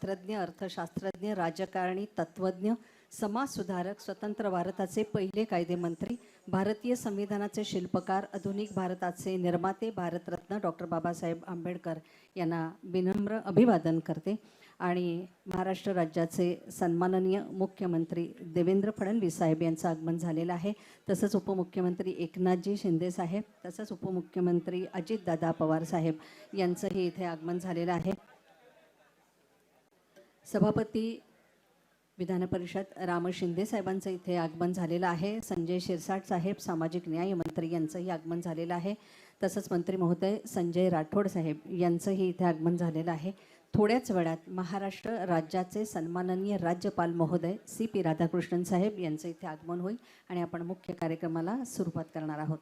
शास्त्रज्ञ, अर्थशास्त्रज्ञ, राजकारणी, तत्वज्ञ, समाजसुधारक, स्वतंत्र भारताचे पहिले कायदेमंत्री, भारतीय संविधानाचे शिल्पकार, आधुनिक भारताचे निर्माते, भारतरत्न डॉक्टर बाबासाहेब आंबेडकर यांना विनम्र अभिवादन करते। आणि महाराष्ट्र राज्याचे सन्माननीय मुख्यमंत्री देवेंद्र फडणवीस साहेब यांचं आगमन झालेलं आहे। तसंच उपमुख्यमंत्री एकनाथजी शिंदे साहेब, तसंच उपमुख्यमंत्री अजितदादा पवार साहेब यांचंही इथे आगमन झालेलं आहे। सभापती विधान परिषद राम शिंदे साहेबांचं इथे आगमन झालेलं आहे। संजय शिरसाट साहेब सामाजिक न्याय मंत्री यांचंही आगमन झालेलं आहे। तसंच मंत्री महोदय संजय राठोड साहेब यांचंही इथे आगमन झालेलं आहे। थोड्याच वेळात महाराष्ट्र राज्याचे सन्माननीय राज्यपाल महोदय CP राधाकृष्णन साहेब यांचं इथे आगमन होईल आणि आपण मुख्य कार्यक्रमाला सुरुवात करणार आहोत।